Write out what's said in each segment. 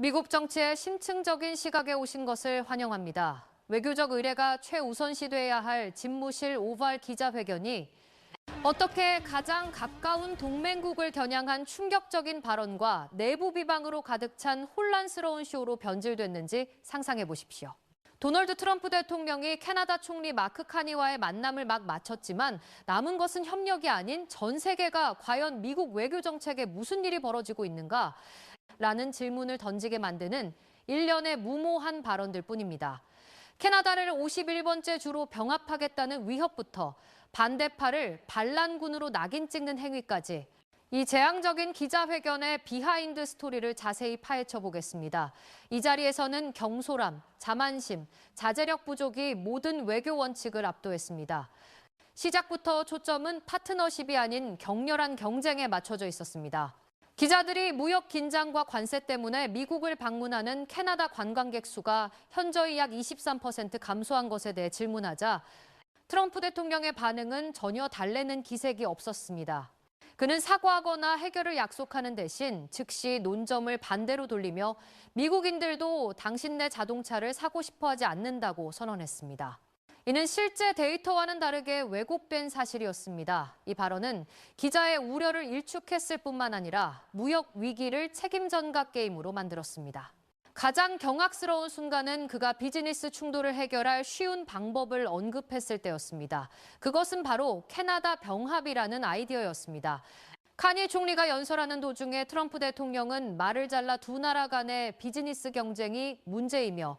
미국 정치의 심층적인 시각에 오신 것을 환영합니다. 외교적 의례가 최우선시돼야 할 집무실 오val 기자회견이 어떻게 가장 가까운 동맹국을 겨냥한 충격적인 발언과 내부 비방으로 가득 찬 혼란스러운 쇼로 변질됐는지 상상해 보십시오. 도널드 트럼프 대통령이 캐나다 총리 마크 카니와의 만남을 막 마쳤지만 남은 것은 협력이 아닌 전 세계가 과연 미국 외교 정책에 무슨 일이 벌어지고 있는가? 라는 질문을 던지게 만드는 일련의 무모한 발언들 뿐입니다. 캐나다를 51번째 주로 병합하겠다는 위협부터 반대파를 반란군으로 낙인 찍는 행위까지 이 재앙적인 기자회견의 비하인드 스토리를 자세히 파헤쳐 보겠습니다. 이 자리에서는 경솔함, 자만심, 자제력 부족이 모든 외교 원칙을 압도했습니다. 시작부터 초점은 파트너십이 아닌 격렬한 경쟁에 맞춰져 있었습니다. 기자들이 무역 긴장과 관세 때문에 미국을 방문하는 캐나다 관광객 수가 현저히 약 23% 감소한 것에 대해 질문하자 트럼프 대통령의 반응은 전혀 달래는 기색이 없었습니다. 그는 사과하거나 해결을 약속하는 대신 즉시 논점을 반대로 돌리며 미국인들도 당신네 자동차를 사고 싶어 하지 않는다고 선언했습니다. 이는 실제 데이터와는 다르게 왜곡된 사실이었습니다. 이 발언은 기자의 우려를 일축했을 뿐만 아니라 무역 위기를 책임 전가 게임으로 만들었습니다. 가장 경악스러운 순간은 그가 비즈니스 충돌을 해결할 쉬운 방법을 언급했을 때였습니다. 그것은 바로 캐나다 병합이라는 아이디어였습니다. 카니 총리가 연설하는 도중에 트럼프 대통령은 말을 잘라 두 나라 간의 비즈니스 경쟁이 문제이며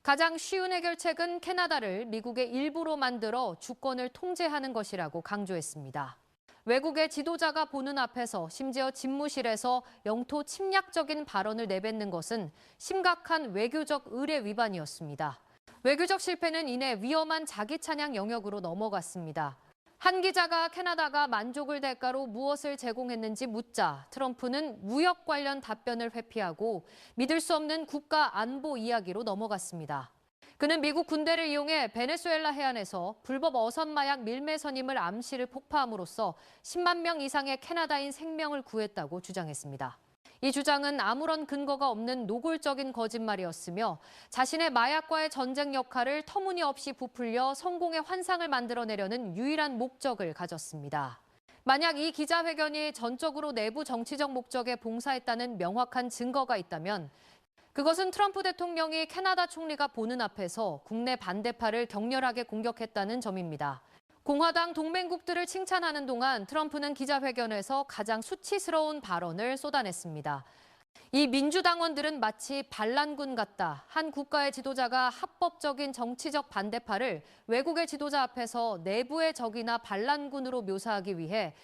가장 쉬운 해결책은 캐나다를 미국의 일부로 만들어 주권을 통제하는 것이라고 강조했습니다. 외국의 지도자가 보는 앞에서 심지어 집무실에서 영토 침략적인 발언을 내뱉는 것은 심각한 외교적 의례 위반이었습니다. 외교적 실패는 이내 위험한 자기 찬양 영역으로 넘어갔습니다. 한 기자가 캐나다가 만족을 대가로 무엇을 제공했는지 묻자 트럼프는 무역 관련 답변을 회피하고 믿을 수 없는 국가 안보 이야기로 넘어갔습니다. 그는 미국 군대를 이용해 베네수엘라 해안에서 불법 어선 마약 밀매 선임을 암시를 폭파함으로써 10만 명 이상의 캐나다인 생명을 구했다고 주장했습니다. 이 주장은 아무런 근거가 없는 노골적인 거짓말이었으며 자신의 마약과의 전쟁 역할을 터무니없이 부풀려 성공의 환상을 만들어내려는 유일한 목적을 가졌습니다. 만약 이 기자회견이 전적으로 내부 정치적 목적에 봉사했다는 명확한 증거가 있다면 그것은 트럼프 대통령이 캐나다 총리가 보는 앞에서 국내 반대파를 격렬하게 공격했다는 점입니다. 공화당 동맹국들을 칭찬하는 동안 트럼프는 기자회견에서 가장 수치스러운 발언을 쏟아냈습니다. 이 민주당원들은 마치 반란군 같다. 한 국가의 지도자가 합법적인 정치적 반대파를 외국의 지도자 앞에서 내부의 적이나 반란군으로 묘사하기 위해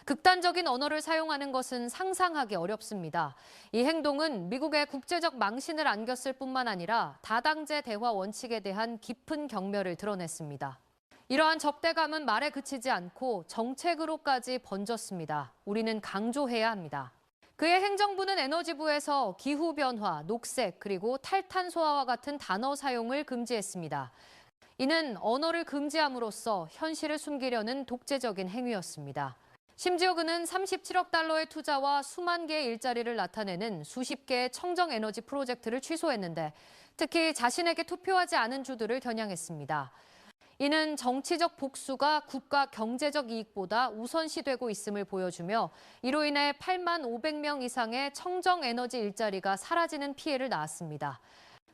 극단적인 언어를 사용하는 것은 상상하기 어렵습니다. 이 행동은 미국의 국제적 망신을 안겼을 뿐만 아니라 다당제 대화 원칙에 대한 깊은 경멸을 드러냈습니다. 이러한 적대감은 말에 그치지 않고 정책으로까지 번졌습니다. 우리는 강조해야 합니다. 그의 행정부는 에너지부에서 기후변화, 녹색, 그리고 탈탄소화와 같은 단어 사용을 금지했습니다. 이는 언어를 금지함으로써 현실을 숨기려는 독재적인 행위였습니다. 심지어 그는 37억 달러의 투자와 수만 개의 일자리를 나타내는 수십 개의 청정에너지 프로젝트를 취소했는데 특히 자신에게 투표하지 않은 주들을 겨냥했습니다. 이는 정치적 복수가 국가 경제적 이익보다 우선시되고 있음을 보여주며 이로 인해 8만 500명 이상의 청정에너지 일자리가 사라지는 피해를 낳았습니다.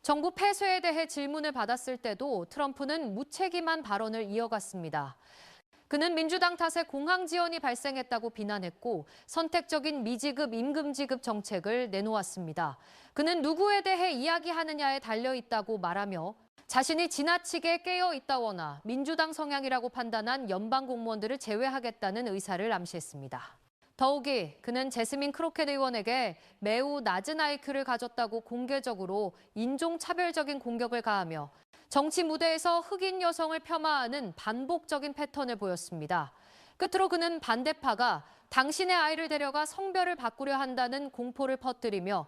정부 폐쇄에 대해 질문을 받았을 때도 트럼프는 무책임한 발언을 이어갔습니다. 그는 민주당 탓에 공항 지연이 발생했다고 비난했고 선택적인 미지급 임금지급 정책을 내놓았습니다. 그는 누구에 대해 이야기하느냐에 달려있다고 말하며 자신이 지나치게 깨어있다거나 민주당 성향이라고 판단한 연방 공무원들을 제외하겠다는 의사를 암시했습니다. 더욱이 그는 제스민 크로켓 의원에게 매우 낮은 IQ를 가졌다고 공개적으로 인종차별적인 공격을 가하며 정치 무대에서 흑인 여성을 폄하하는 반복적인 패턴을 보였습니다. 끝으로 그는 반대파가 당신의 아이를 데려가 성별을 바꾸려 한다는 공포를 퍼뜨리며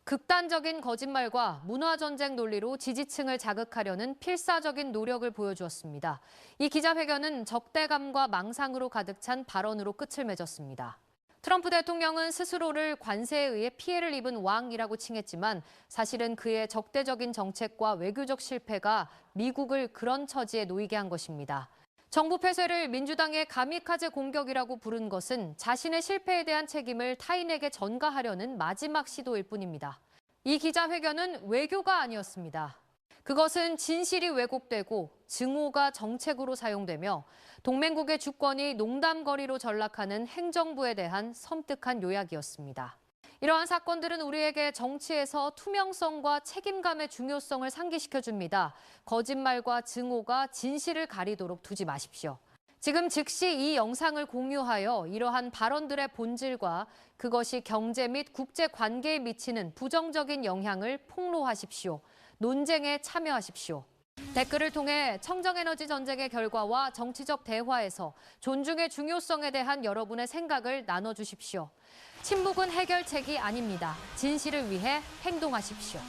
극단적인 거짓말과 문화전쟁 논리로 지지층을 자극하려는 필사적인 노력을 보여주었습니다. 이 기자회견은 적대감과 망상으로 가득 찬 발언으로 끝을 맺었습니다. 트럼프 대통령은 스스로를 관세에 의해 피해를 입은 왕이라고 칭했지만 사실은 그의 적대적인 정책과 외교적 실패가 미국을 그런 처지에 놓이게 한 것입니다. 정부 폐쇄를 민주당의 가미카제 공격이라고 부른 것은 자신의 실패에 대한 책임을 타인에게 전가하려는 마지막 시도일 뿐입니다. 이 기자회견은 외교가 아니었습니다. 그것은 진실이 왜곡되고 증오가 정책으로 사용되며 동맹국의 주권이 농담거리로 전락하는 행정부에 대한 섬뜩한 요약이었습니다. 이러한 사건들은 우리에게 정치에서 투명성과 책임감의 중요성을 상기시켜줍니다. 거짓말과 증오가 진실을 가리도록 두지 마십시오. 지금 즉시 이 영상을 공유하여 이러한 발언들의 본질과 그것이 경제 및 국제 관계에 미치는 부정적인 영향을 폭로하십시오. 논쟁에 참여하십시오. 댓글을 통해 청정에너지 전쟁의 결과와 정치적 대화에서 존중의 중요성에 대한 여러분의 생각을 나눠주십시오. 침묵은 해결책이 아닙니다. 진실을 위해 행동하십시오.